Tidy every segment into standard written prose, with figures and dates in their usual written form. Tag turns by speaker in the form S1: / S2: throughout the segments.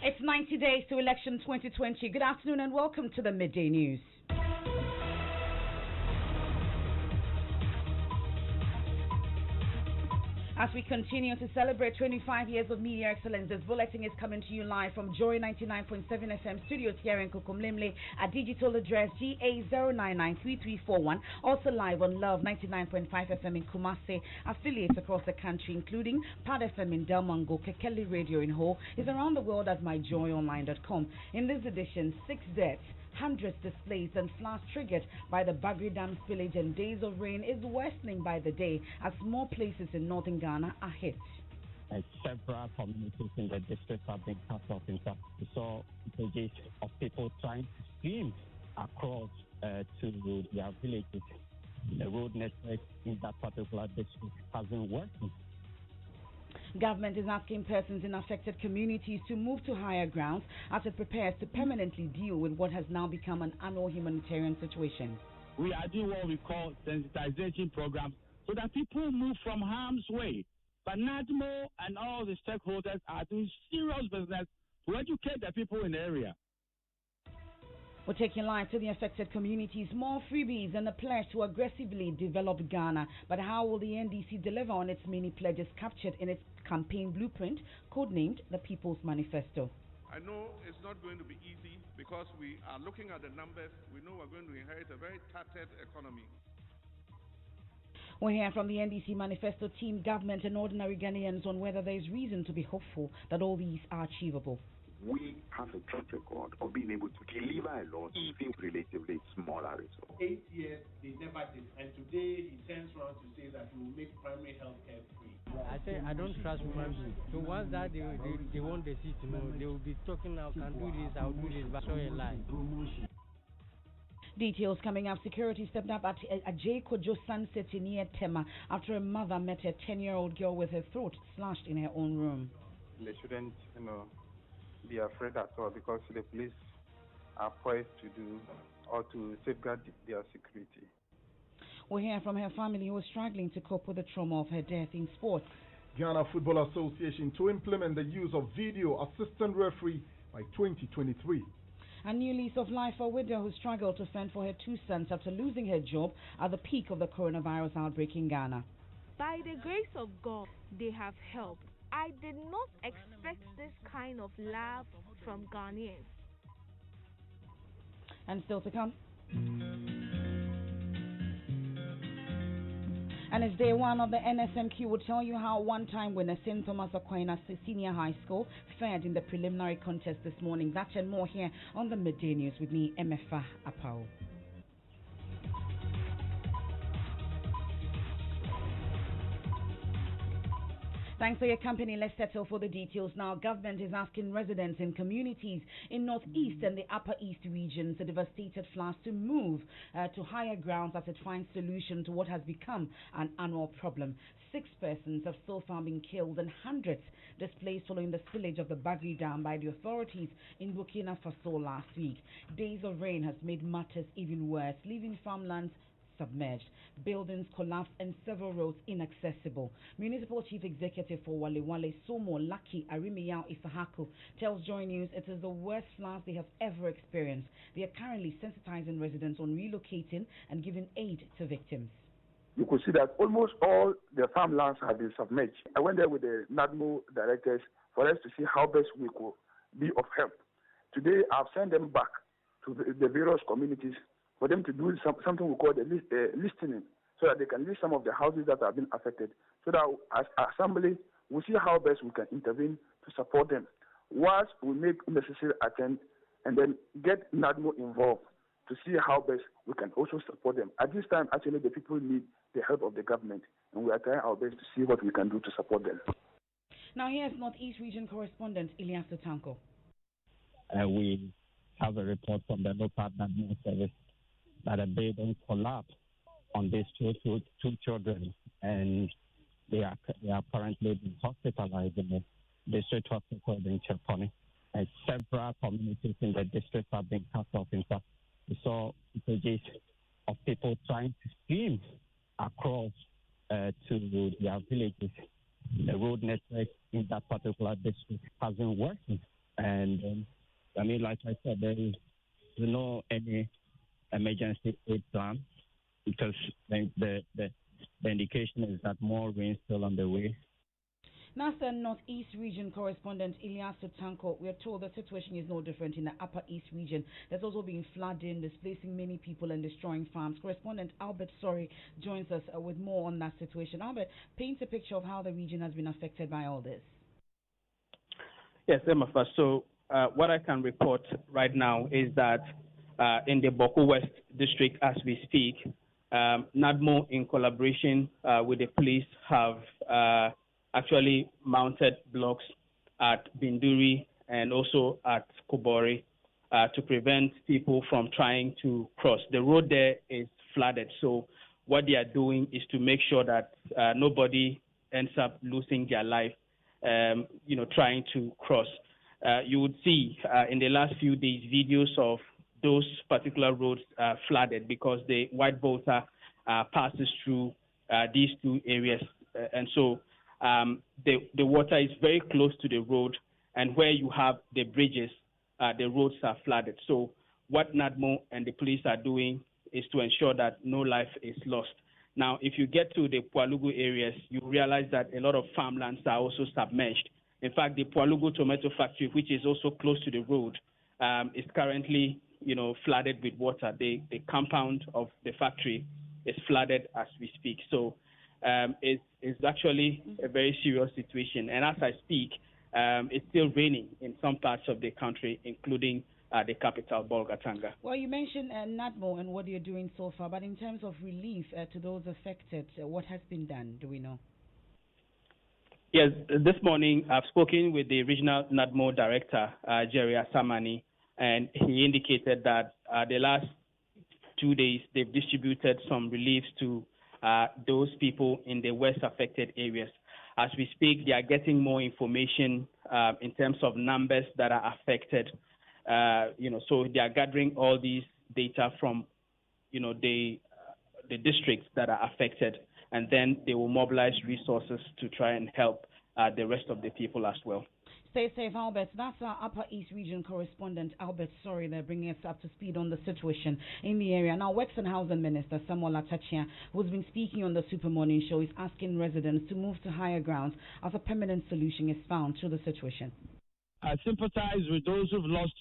S1: It's 90 days to election 2020. Good afternoon and welcome to the Midday News. As we continue to celebrate 25 years of media excellence, this bulletin is coming to you live from Joy 99.7 FM studios here in Kokomlemle at digital address GA0993341. Also live on Love 99.5 FM in Kumasi, affiliates across the country, including Pad FM in Delmongo, Kekeli Radio in Ho, is around the world at myjoyonline.com. In this edition, 6 deaths, hundreds displaced and floods triggered by the Bagri Dam spillage, and days of rain is worsening by the day as more places in northern Ghana are hit.
S2: Several communities in the district have been cut off. In fact, we saw footage of people trying to swim across to their villages. The road network in that particular district hasn't worked.
S1: Government is asking persons in affected communities to move to higher grounds as it prepares to permanently deal with what has now become an annual humanitarian situation.
S3: We are doing what we call sensitization programs so that people move from harm's way. But NADMO and all the stakeholders are doing serious business to educate the people in the area.
S1: We're taking live to the affected communities, more freebies and a pledge to aggressively develop Ghana. But how will the NDC deliver on its many pledges captured in its campaign blueprint, codenamed the People's Manifesto?
S4: I know it's not going to be easy because we are looking at the numbers. We know we're going to inherit a very tattered economy.
S1: We'll hear from the NDC Manifesto team, government and ordinary Ghanaians on whether there is reason to be hopeful that all these are achievable.
S5: We have a track record of being able to deliver a lot, even relatively smaller results.
S6: 8 years, they never did. And today, he turns around to say that we will make primary health care free.
S7: I say I don't trust women. So once that they want the seat to know, they will be talking now, can do this, I'll do this, but show a lie.
S1: Details coming up. Security stepped up at Ajay Kojo Sunset near Tema after a mother met a 10-year-old girl with her throat slashed in her own room.
S8: They shouldn't, be afraid at all because the police are poised to do or to safeguard their security.
S1: We'll hear from her family who is struggling to cope with the trauma of her death in sports.
S9: Ghana Football Association to implement the use of video assistant referee by 2023.
S1: A new lease of life for a widow who struggled to fend for her 2 sons after losing her job at the peak of the coronavirus outbreak in Ghana.
S10: By the grace of God, they have helped. I did not expect this kind of love from Ghanaians.
S1: And still to come. And it's day one of the NSMQ. Will tell you how one-time winner St. Thomas Aquinas Senior High School fared in the preliminary contest this morning. That and more here on the Midday News with me, Emefa Apawu. Thanks for your company. Let's settle for the details now. Government is asking residents in communities in Northeast and the Upper East regions, the devastated floods, to move to higher grounds as it finds solution to what has become an annual problem. 6 persons have so far been killed and hundreds displaced following the spillage of the Bagri Dam by the authorities in Burkina Faso last week. Days of rain has made matters even worse, leaving farmlands submerged, buildings collapsed and several roads inaccessible. Municipal Chief Executive for Wale Wale Somo Lucky Arimiyao Isahaku tells Joy News it is the worst floods they have ever experienced. They are currently sensitizing residents on relocating and giving aid to victims.
S5: You could see that almost all the farmlands have been submerged. I went there with the NADMO directors for us to see how best we could be of help. Today, I've sent them back to the various communities for them to do something we call the listening, so that they can list some of the houses that have been affected, so that as assembly, we see how best we can intervene to support them. Once we make necessary attempts, and then get NADMO involved to see how best we can also support them. At this time, actually, the people need the help of the government, and we are trying our best to see what we can do to support them.
S1: Now here's Northeast Region correspondent Ilyas Tanko.
S2: We have a report from the local NADMO service that a building collapsed on these two children, and they are currently being hospitalized in the district hospital in Cheponi. And several communities in the district have been cut off. In fact, we saw footage of people trying to swim across to their villages. The road network in that particular district hasn't worked. And like I said, there is no any emergency aid plan because the indication is that more rain is still on the way.
S1: NASA Northeast Region correspondent Ilyasu Tanko, we are told the situation is no different in the Upper East Region. There's also been flooding, displacing many people and destroying farms. Correspondent Albert Sorry joins us with more on that situation. Albert, paint a picture of how the region has been affected by all this.
S11: Yes, Emefa. So what I can report right now is that in the Boko West district, as we speak, NADMO, in collaboration with the police, have actually mounted blocks at Binduri and also at Kobori to prevent people from trying to cross. The road there is flooded, so what they are doing is to make sure that nobody ends up losing their life, trying to cross. You would see in the last few days videos of those particular roads flooded because the white water passes through these two areas, and so the water is very close to the road, and where you have the bridges, the roads are flooded. So what NADMO and the police are doing is to ensure that no life is lost. Now, if you get to the Pualugu areas, you realize that a lot of farmlands are also submerged. In fact, the Pualugu tomato factory, which is also close to the road, is currently, flooded with water. The compound of the factory is flooded as we speak. So it's actually a very serious situation. And as I speak, it's still raining in some parts of the country, including the capital, Bolgatanga.
S1: Well, you mentioned NADMO and what you're doing so far, but in terms of relief to those affected, what has been done? Do we know?
S11: Yes, this morning I've spoken with the regional NADMO director, Jerry Asamani, and he indicated that the last 2 days they've distributed some reliefs to those people in the worst affected areas. As we speak, they are getting more information in terms of numbers that are affected. So they are gathering all these data from, the districts that are affected, and then they will mobilize resources to try and help the rest of the people as well.
S1: Stay safe, Albert. That's our Upper East Region correspondent, Albert Sorry, they're bringing us up to speed on the situation in the area. Now, Works and Housing Minister Samuel Atachia, who's been speaking on the Super Morning Show, is asking residents to move to higher grounds as a permanent solution is found to the situation.
S3: I sympathize with those who've lost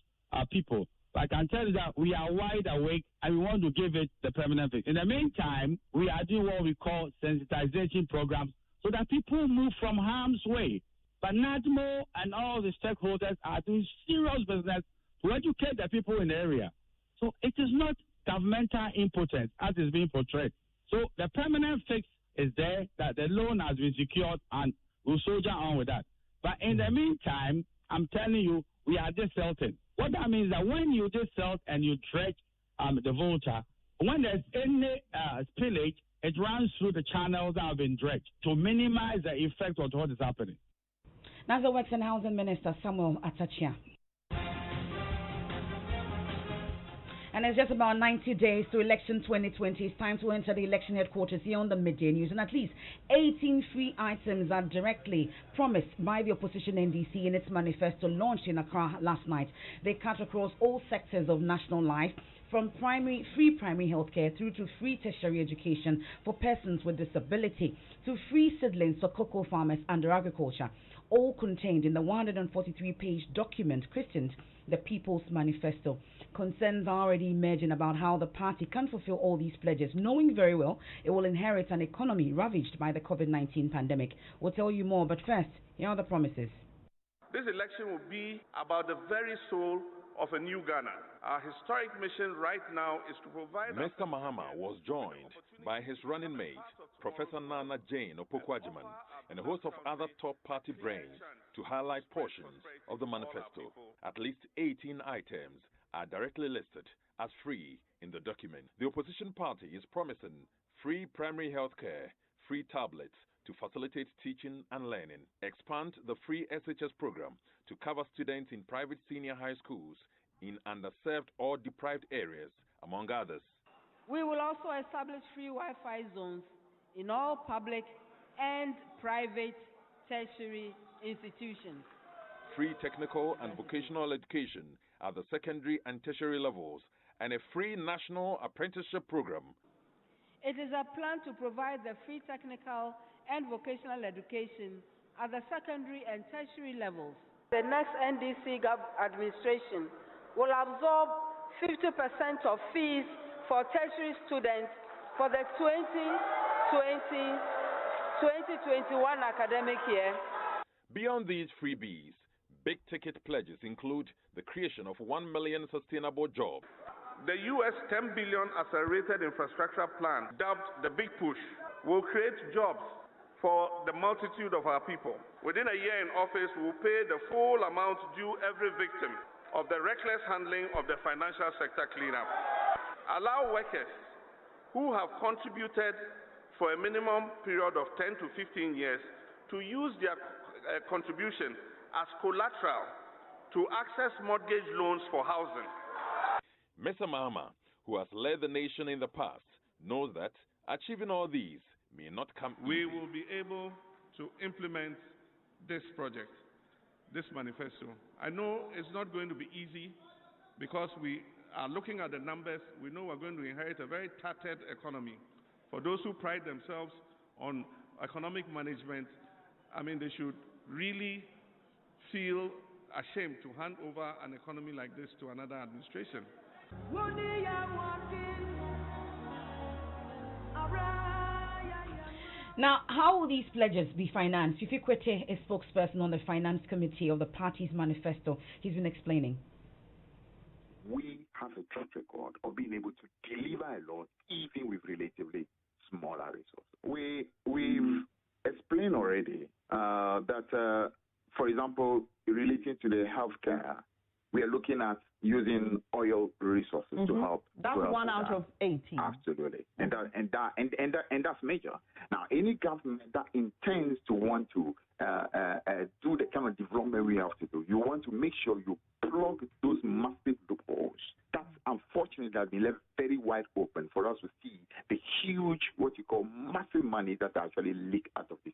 S3: people. I can tell you that we are wide awake and we want to give it the permanent fix. In the meantime, we are doing what we call sensitization programs so that people move from harm's way. But NADMO and all the stakeholders are doing serious business to educate the people in the area. So it is not governmental impotence as is being portrayed. So the permanent fix is there, that the loan has been secured, and we'll soldier on with that. But in the meantime, I'm telling you, we are desilting. What that means is that when you desilt and you dredge the Volta, when there's any spillage, it runs through the channels that have been dredged to minimize the effect of what is happening.
S1: That's the Works and Housing Minister, Samuel Atachia. And it's just about 90 days to election 2020. It's time to enter the election headquarters here on the Midday News. And at least 18 free items are directly promised by the opposition NDC in its manifesto launched in Accra last night. They cut across all sectors of national life, from free primary healthcare through to free tertiary education for persons with disability, to free seedlings for cocoa farmers under agriculture, all contained in the 143-page document christened the People's Manifesto. Concerns are already emerging about how the party can fulfill all these pledges, knowing very well it will inherit an economy ravaged by the COVID-19 pandemic. We'll tell you more, but first, here are the promises.
S4: This election will be about the very soul of a new Ghana. Our historic mission right now is to provide...
S12: Mr. Mahama was joined by his running mate, Professor Nana Jane Opoku-Agyeman, and a host of other top party brains to highlight portions of the manifesto. At least 18 items are directly listed as free in the document. The opposition party is promising free primary health care, free tablets to facilitate teaching and learning, expand the free SHS program to cover students in private senior high schools in underserved or deprived areas, among others.
S13: We will also establish free Wi-Fi zones in all public and private tertiary institutions.
S12: free technical and vocational education at the secondary and tertiary levels, and a free national apprenticeship program.
S13: It is a plan to provide the free technical and vocational education at the secondary and tertiary levels. The next NDC administration will absorb 50% of fees for tertiary students for the 2020-2021 academic year.
S12: Beyond these freebies, big-ticket pledges include the creation of 1 million sustainable jobs.
S4: The US $10 billion accelerated infrastructure plan, dubbed the Big Push, will create jobs for the multitude of our people. Within a year in office, we will pay the full amount due every victim of the reckless handling of the financial sector cleanup. Allow workers who have contributed for a minimum period of 10 to 15 years to use their contribution as collateral to access mortgage loans for housing.
S12: Mr. Mahama, who has led the nation in the past, knows that achieving all these may not come easy.
S4: We will be able to implement this project, this manifesto. I know it's not going to be easy because we are looking at the numbers. We know we're going to inherit a very tattered economy. For those who pride themselves on economic management, I mean, they should really feel ashamed to hand over an economy like this to another administration.
S1: Now, how will these pledges be financed? Fifi Kwete is spokesperson on the finance committee of the party's manifesto. He's been explaining.
S14: We have a track record of being able to deliver a lot even with relatively smaller resources. We've explained already that, for example, relating to the healthcare, we are looking at using oil resources to help.
S15: That's 1 out of 18.
S14: Absolutely, and that's major. Now, any government that intends to want to do the kind of development we have to do, you want to make sure you plug those massive loopholes. That's unfortunate that has been left very wide open for us to see the huge, what you call massive money that actually leak out of this.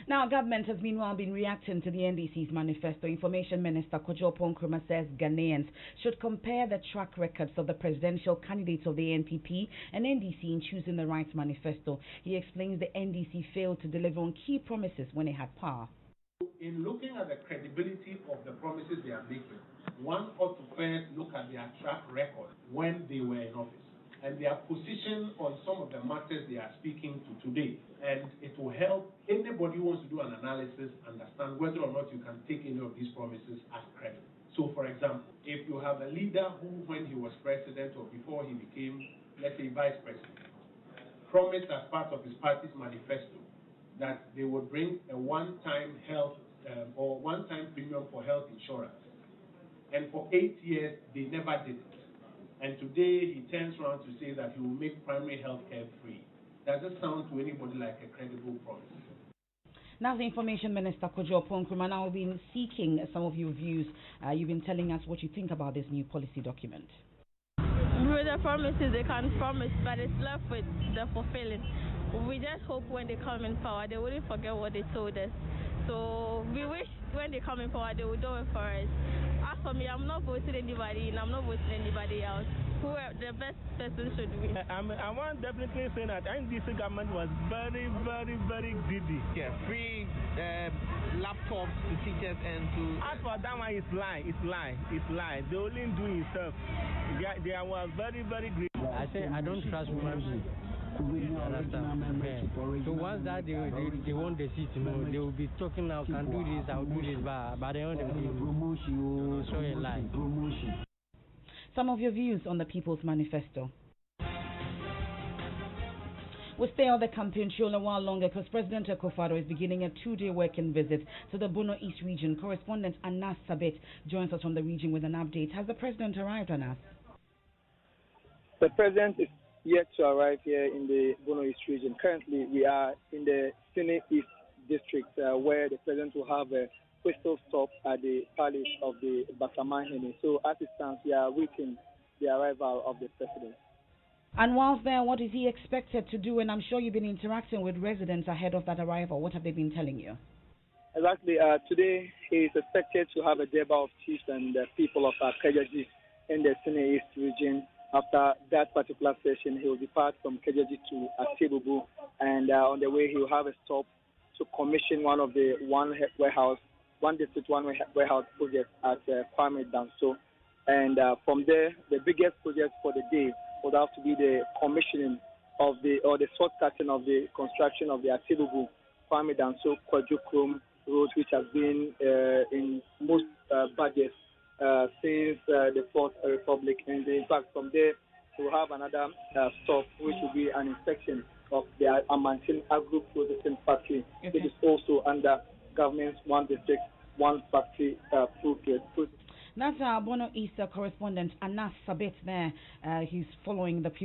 S1: Now, government has meanwhile been reacting to the NDC's manifesto. Information Minister Kojo Nkrumah says Ghanaians should compare the track records of the presidential candidates of the NPP and NDC in choosing the right manifesto. He explains the NDC failed to deliver on key promises when it had power.
S6: In looking at the credibility of the promises they are making, one ought to first look at their track record when they were in office and their position on some of the matters they are speaking to today. And it will help anybody who wants to do an analysis understand whether or not you can take any of these promises as credible. So, for example, if you have a leader who, when he was president or before he became, let's say, vice president, promised as part of his party's manifesto that they would bring a one-time health or one-time premium for health insurance. And for 8 years, they never did it. And today he turns around to say that he will make primary health care free. Does it sound to anybody like a credible promise?
S1: Now, the Information Minister Kojo Nkrumah now been seeking some of your views. You've been telling us what you think about this new policy document.
S16: With the promises they can promise, but it's left with the fulfilling. We just hope when they come in power, they wouldn't forget what they told us. So we wish when they come in power, they will do it for us. As for me, I'm not voting anybody, and I'm not voting anybody else. Who the best person should be.
S17: I want definitely say that NDC government was very, very, very greedy. Yeah, free laptops to teachers and to. As for that one, it's lie. They only do himself. They was very, very greedy.
S7: I say I don't trust human beings. So once that they want the seat, they will be talking now, can do this, I'll do this, but they want to show a lie.
S1: Some of your views on the People's Manifesto. We'll stay on the campaign show a while longer because President Akufo-Addo is beginning a 2-day working visit to the Bono East region. Correspondent Anas Sabit joins us from the region with an update. Has the President arrived, Anas?
S18: The President is yet to arrive here in the Bono East region. Currently, we are in the Sine East district where the President will have a whistle stop at the palace of the Basamahene. So as it stands, we are waiting the arrival of the President.
S1: And whilst there, what is he expected to do? And I'm sure you've been interacting with residents ahead of that arrival. What have they been telling you?
S18: Exactly. Today he is expected to have a deba of chiefs and people of Kejaji in the Sine East region. After that particular session, he will depart from Kejaji to Atebubu, and on the way he will have a stop to commission one of the one district warehouse projects at Kwame Danso. And from there, the biggest project for the day would have to be the commissioning of the short cutting of the construction of the Atebubu Kwame Danso Kwajukrum road, which has been in most budgets since the Fourth Republic. And in fact, from there, we'll have another stop, which will be an inspection of the Amantin Agro Processing Factory, which is also under government's one district, one factory project.
S1: That's our Bono East correspondent Anas Sabit there. He'll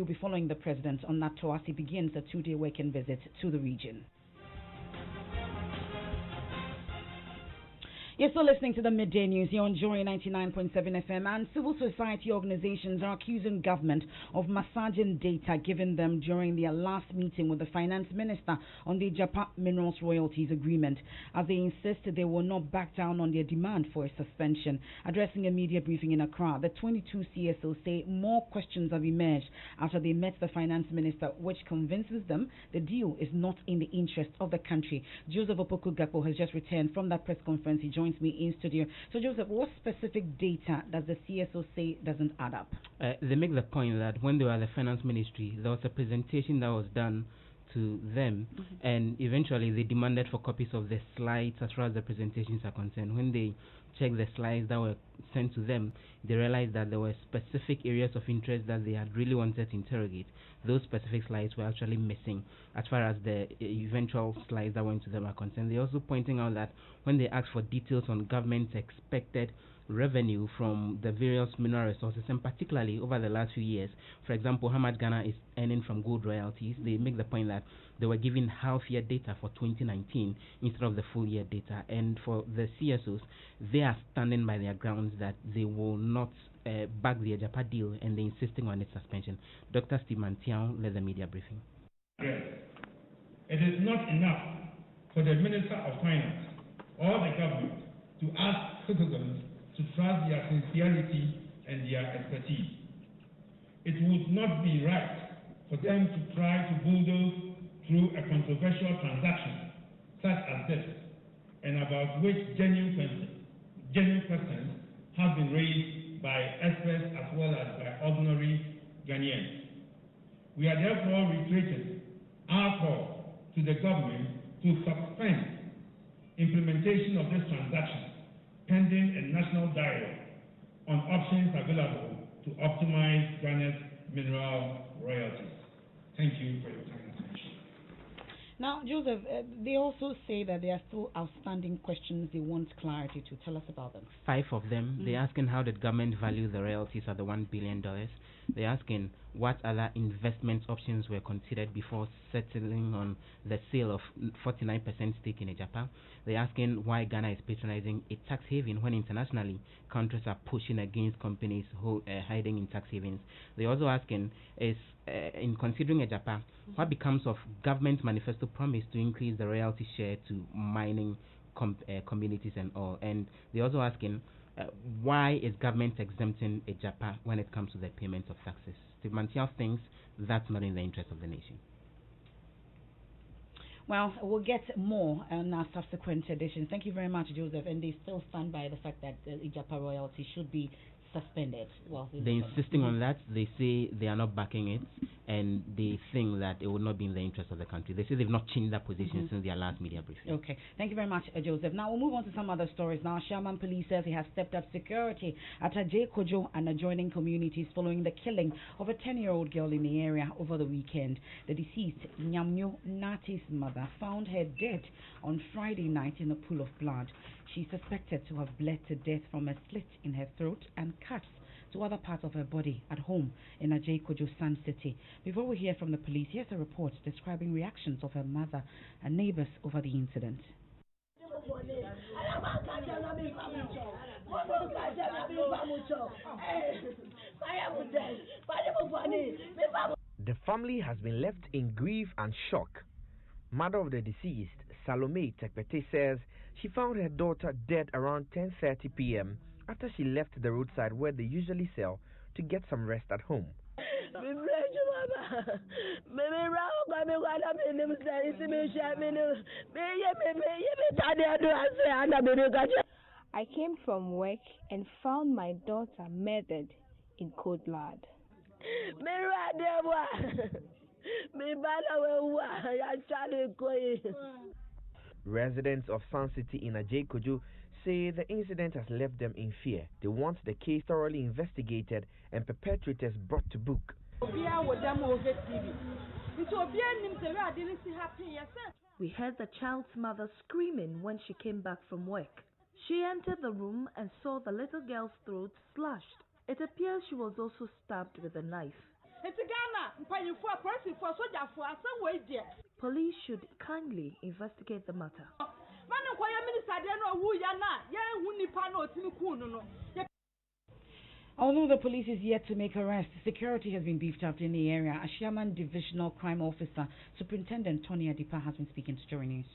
S1: be following the president on that tour as he begins a 2-day working visit to the region. You're still listening to the Midday News here on Joy 99.7 FM, and civil society organizations are accusing government of massaging data given them during their last meeting with the finance minister on the Japan Minerals Royalties Agreement, as they insist they will not back down on their demand for a suspension. Addressing a media briefing in Accra, the 22 CSOs say more questions have emerged after they met the finance minister, which convinces them the deal is not in the interest of the country. Joseph Opoku-Gakpo has just returned from that press conference. He joins me in studio. So, Joseph, what specific data does the CSO say doesn't add up?
S15: They make the point that when they were at the finance ministry, there was a presentation that was done to them, and eventually they demanded for copies of the slides as far as the presentations are concerned. When they checked the slides that were sent to them, they realized that there were specific areas of interest that they had really wanted to interrogate. Those specific slides were actually missing as far as the eventual slides that went to them are concerned. They're also pointing out that when they asked for details on government's expected revenue from the various mineral resources, and particularly over the last few years, for example, how much Ghana is earning from gold royalties, they make the point that they were giving half-year data for 2019 instead of the full-year data. And for the CSOs, they are standing by their grounds that they will not back the Ajapa deal, and they're insisting on its suspension. Dr. Steve Mantiao led the media briefing.
S19: It is not enough for the Minister of Finance or the government to ask citizens to trust their sincerity and their expertise. It would not be right for them to try to bulldoze through a controversial transaction such as this, and about which genuine questions have been raised by experts as well as by ordinary Ghanaians. We are therefore reiterating our call to the government to suspend implementation of this transaction pending a national dialogue on options available to optimize Ghana's mineral royalties. Thank you for your time and attention.
S1: Now, Joseph, they also say that there are still outstanding questions they want clarity to. Tell us about them. 5
S15: of them. They're asking how did government value the royalties at the $1 billion. They're asking what other investment options were considered before settling on the sale of 49% stake in Ajapa. They're asking why Ghana is patronizing a tax haven when internationally countries are pushing against companies hiding in tax havens. They're also asking is in considering Ajapa, what becomes of government's manifesto promise to increase the royalty share to mining communities and all. And they're also asking why is government exempting Ajapa when it comes to the payment of taxes? Steve Mantiao thinks that's not in the interest of the nation.
S1: Well, we'll get more on our subsequent editions. Thank you very much, Joseph. And they still stand by the fact that the Ajapa royalty should be suspended. Well,
S15: they're insisting on that. They say they are not backing it, and they think that it will not be in the interest of the country. They say they've not changed their position since their last media briefing.
S1: Okay, thank you very much, Joseph. Now we'll move on to some other stories. Now, Sherman Police says he has stepped up security at Ajay Kojo and adjoining communities following the killing of a 10-year-old girl in the area over the weekend. The deceased, Nyamnyo Nati's mother, found her dead on Friday night in a pool of blood. She's suspected to have bled to death from a slit in her throat and cuts to other parts of her body at home in Ajay Kojo, Sun City. Before we hear from the police, here's a report describing reactions of her mother and neighbors over the incident.
S20: The family has been left in grief and shock. Mother of the deceased, Salome Tekpete, says She found her daughter dead around 10:30 p.m. after she left the roadside where they usually sell to get some rest at home.
S21: I came from work and found my daughter murdered in cold blood.
S20: Residents of Sun City in Ajekojo say the incident has left them in fear. They want the case thoroughly investigated and perpetrators brought to book.
S22: We heard the child's mother screaming when she came back from work. She entered the room and saw the little girl's throat slashed. It appears she was also stabbed with a knife. Police should kindly investigate the matter.
S1: Although the police is yet to make arrests, security has been beefed up in the area. Ashiaman Divisional Crime Officer Superintendent Tony Adipa has been speaking to Story News.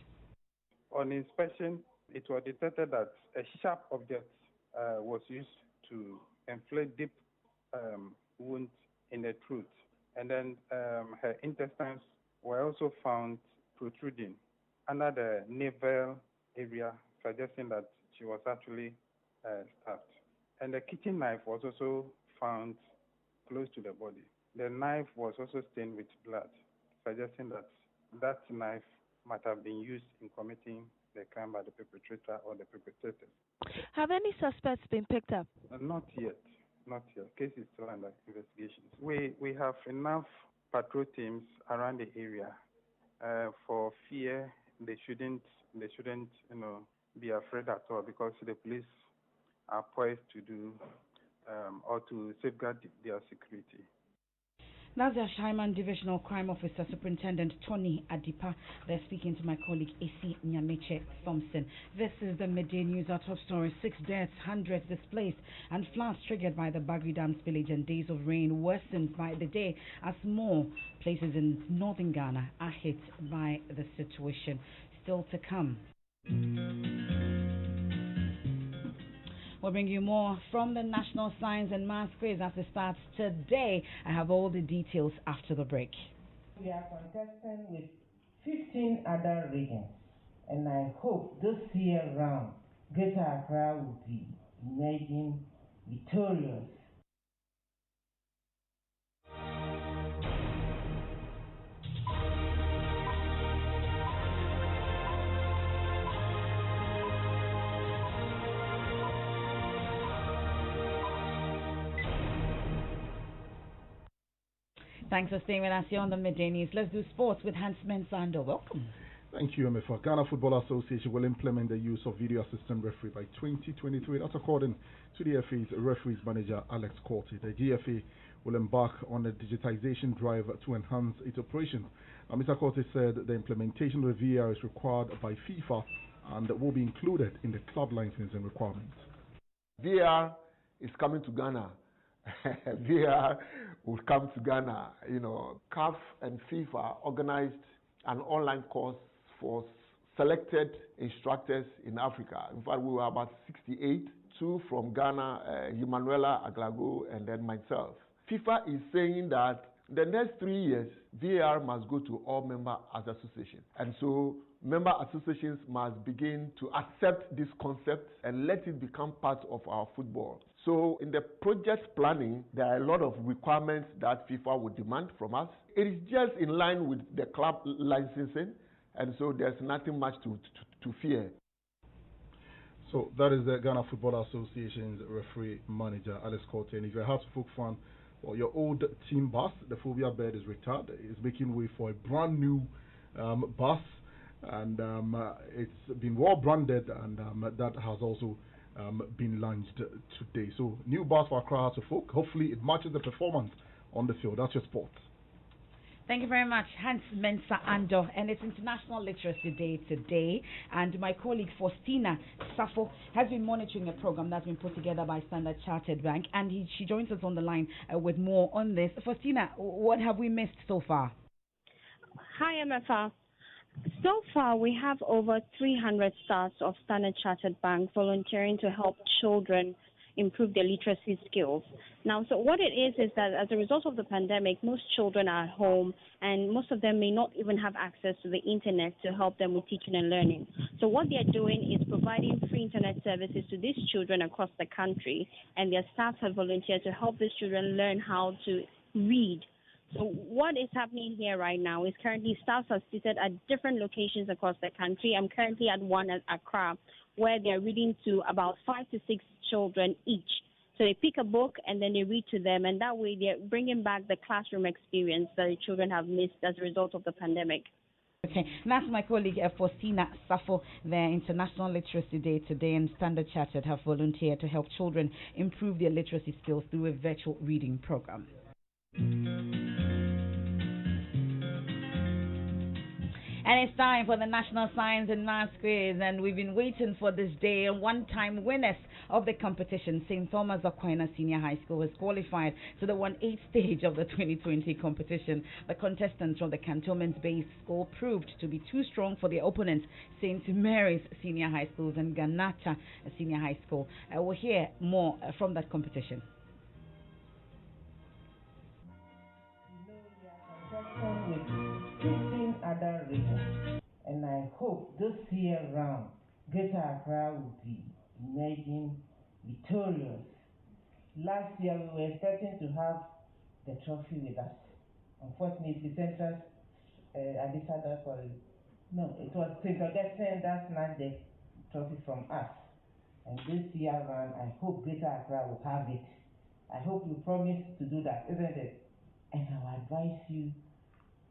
S8: On inspection, it was detected that a sharp object was used to inflict deep wounds in the throat, and then her intestines were also found protruding under the navel area, suggesting that she was actually stabbed. And the kitchen knife was also found close to the body. The knife was also stained with blood, suggesting that that knife might have been used in committing the crime by the perpetrator or the perpetrators.
S22: Have any suspects been picked up?
S8: Not yet. Not yet. Case is still under investigation. We have enough patrol teams around the area. For fear, they shouldn't be afraid at all, because the police are poised to do or to safeguard their security.
S1: That's the Ashiaman Divisional Crime Officer Superintendent Tony Adipa. They're speaking to my colleague AC Nyameche Thompson. This is the Midday News. Our top story: 6 deaths, hundreds displaced, and floods triggered by the Bagri Dam spillage, and days of rain worsened by the day as more places in northern Ghana are hit by the situation. Still to come. We'll bring you more from the National Science and Maths Quiz as it starts today. I have all the details after the break.
S23: We are contesting with 15 other regions, and I hope this year round, Greater Accra will be emerging victorious.
S1: Thanks for staying with us here on the Midday News. Let's do sports with Hans Mensando. Welcome.
S9: Thank you, Emefa. Ghana Football Association will implement the use of video assistant referee by 2023. That's according to the FA's referees manager, Alex Corty. The GFA will embark on a digitization drive to enhance its operations. Mr. Corty said the implementation of the VAR is required by FIFA and will be included in the club licensing requirements.
S24: VAR is coming to Ghana. VAR will come to Ghana. CAF and FIFA organized an online course for selected instructors in Africa. In fact, we were about 68, 2 from Ghana, Emanuela Aglago, and then myself. FIFA is saying that the next 3 years, VAR must go to all member associations. And so member associations must begin to accept this concept and let it become part of our football. So in the project planning, there are a lot of requirements that FIFA would demand from us. It is just in line with the club licensing, and so there's nothing much to fear.
S9: So that is the Ghana Football Association's referee manager, Alex Corte. And if you're a Hartlepool fan, well, your old team bus, the Phobia Bird, is retired. It's making way for a brand new bus, and it's been well branded, and that has also been launched today. So new bus for Accra Hartlepool. Hopefully it matches the performance on the field. That's your sport.
S1: Thank you very much, Hans Mensa Ando. And it's International Literacy Day today. And my colleague Faustina Safo has been monitoring a program that's been put together by Standard Chartered Bank. And she joins us on the line with more on this. Faustina, what have we missed so far?
S25: Hi, Emefa.
S2: So far, we have over 300 staffs of Standard Chartered Bank volunteering to help children improve their literacy skills. Now, so what it is that as a result of the pandemic, most children are at home and most of them may not even have access to the internet to help them with teaching and learning. So what they're doing is providing free internet services to these children across the country, and their staff have volunteered to help these children learn how to read. So what is happening here right now is currently staff are seated at different locations across the country. I'm currently at one at Accra, where they're reading to about 5 to 6 children each. So they pick a book and then they read to them, and that way they're bringing back the classroom experience that the children have missed as a result of the pandemic.
S1: Okay, and that's my colleague Faustina Safo. Their International Literacy Day today, and Standard Chartered have volunteered to help children improve their literacy skills through a virtual reading program. And it's time for the National Science and Maths Quiz, and we've been waiting for this day. And one-time winners of the competition, St. Thomas Aquinas Senior High School, has qualified to the 1/8 stage of the 2020 competition. The contestants from the cantonment-based school proved to be too strong for their opponents, St. Mary's Senior High Schools and Ganacha Senior High School. We'll hear more from that competition.
S23: With 15 other regions, and I hope this year round Greater Accra will be emerging victorious. Last year we were expecting to have the trophy with us. Unfortunately, Central Adisada, no, it was St. Augustine that snatched the trophy from us. And this year round, I hope Greater Accra will have it. I hope you promise to do that, isn't it? And I will advise you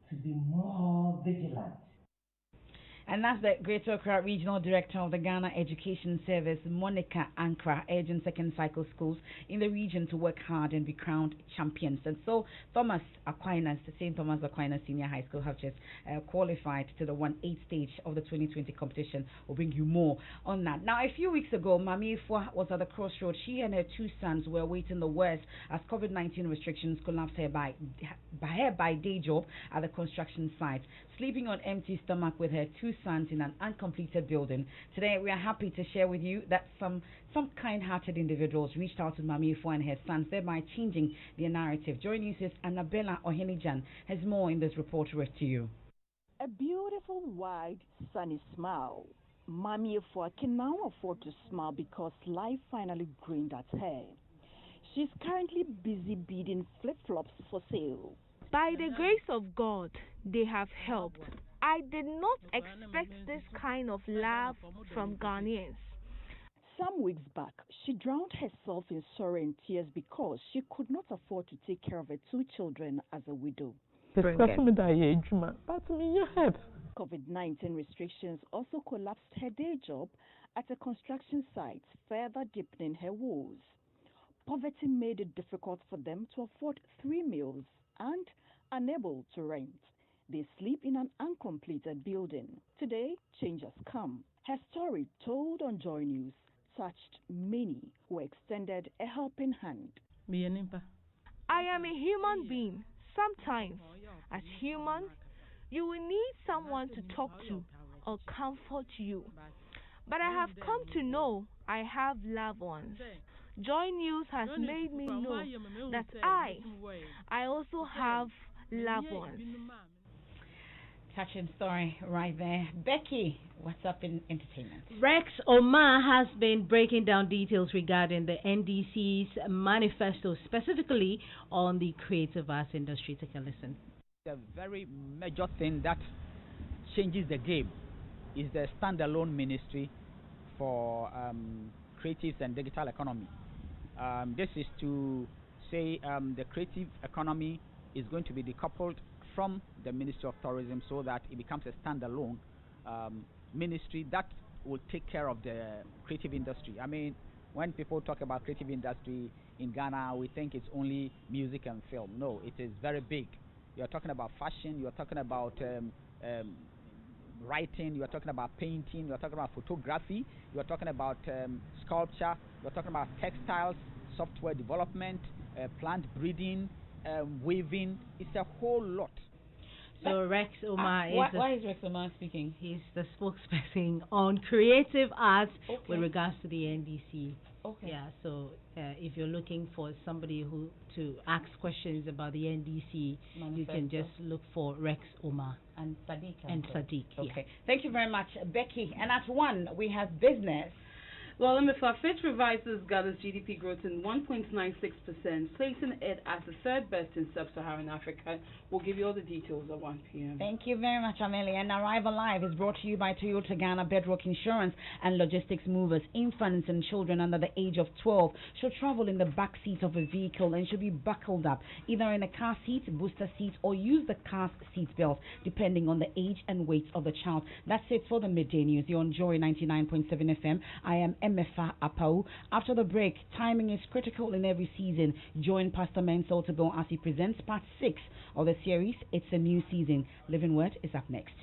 S23: to be more vigilant.
S1: And that's the Greater Accra Regional Director of the Ghana Education Service, Monica Ankra, urging second cycle schools in the region to work hard and be crowned champions. And so Thomas Aquinas, St. Thomas Aquinas Senior High School, have just qualified to the 1/8 stage of the 2020 competition. We'll bring you more on that. Now, a few weeks ago, Mami Efua was at the crossroads. She and her 2 sons were awaiting the worst as COVID-19 restrictions collapsed her by day job at the construction site. Sleeping on empty stomach with her 2 sons in an uncompleted building. Today, we are happy to share with you that some kind-hearted individuals reached out to Mami Efua and her sons, thereby changing their narrative. Joining us is Annabella Ohenijan has more in this report read to you.
S5: A beautiful, wide, sunny smile. Mami Efua can now afford to smile because life finally grinned at her. She's currently busy bidding flip-flops for sale.
S10: By the grace of God, they have helped. I did not expect this kind of love from Ghanaians.
S5: Some weeks back, she drowned herself in sorrow and tears because she could not afford to take care of her 2 children as a widow. COVID-19 restrictions also collapsed her day job at a construction site, further deepening her woes. Poverty made it difficult for them to afford 3 meals and unable to rent. They sleep in an uncompleted building. Today, change has come. Her story, told on Joy News, touched many who extended a helping hand.
S10: I am a human being. Sometimes, as humans, you will need someone to talk to or comfort you. But I have come to know I have loved ones. Joy News has made me know that I also have loved ones.
S1: Touching story right there. Becky, what's up in entertainment?
S11: Rex Omar has been breaking down details regarding the NDC's manifesto, specifically on the creative arts industry. Take a listen.
S25: The very major thing that changes the game is the standalone ministry for creatives and digital economy. This is to say the creative economy is going to be decoupled from the Ministry of Tourism so that it becomes a standalone ministry that will take care of the creative industry. I mean, when people talk about creative industry in Ghana, we think it's only music and film. No, it is very big. You're talking about fashion, you're talking about writing, you're talking about painting, you're talking about photography, you're talking about sculpture, you're talking about textiles, software development, plant breeding, weaving. It's a whole lot.
S11: So Rex Omar
S1: why is Rex Omar speaking?
S11: He's the spokesperson on creative arts with
S1: Okay.
S11: regards to the NDC.
S1: Okay.
S11: Yeah, so if you're looking for somebody who to ask questions about the NDC, you can
S1: Manifesto.
S11: just look for Rex Omar.
S1: And Sadiq.
S11: And Sadiq,
S1: Okay.
S11: yeah.
S1: Thank you very much, Becky. And at 1, we have business.
S3: Well, Emefa, Fitch revises Ghana's GDP growth in 1.96%, placing it as the third best in sub-Saharan Africa. We'll give you all the details at 1 p.m.
S1: Thank you very much, Amelia. And Arrival Live is brought to you by Toyota Ghana, Bedrock Insurance and Logistics Movers. Infants and children under the age of 12 should travel in the back seat of a vehicle and should be buckled up, either in a car seat, booster seat, or use the car's seat belt, depending on the age and weight of the child. That's it for the Midday News. You're on Joy 99.7 FM. I am Emefa Apawu. After the break, timing is critical in every season. Join Pastor Mensel Tobon as he presents part 6 of the series. It's a new season. Living Word is up next.